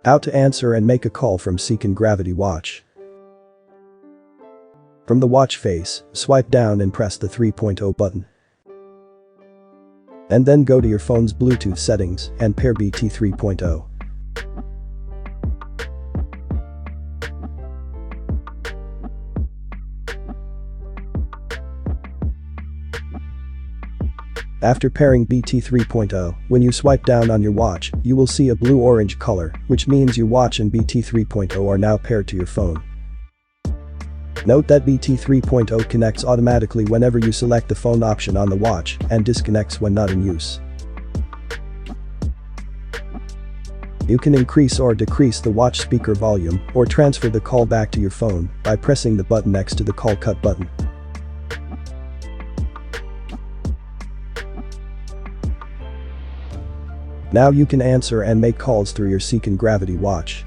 How to answer and make a call from Seeken Gravity Watch. From the watch face, swipe down and press the 3.0 button. And then go to your phone's Bluetooth settings and pair BT 3.0. After pairing BT 3.0, when you swipe down on your watch, you will see a blue-orange color, which means your watch and BT 3.0 are now paired to your phone. Note that BT 3.0 connects automatically whenever you select the phone option on the watch and disconnects when not in use. You can increase or decrease the watch speaker volume or transfer the call back to your phone by pressing the button next to the call cut button. Now you can answer and make calls through your Seeken Gravity Watch.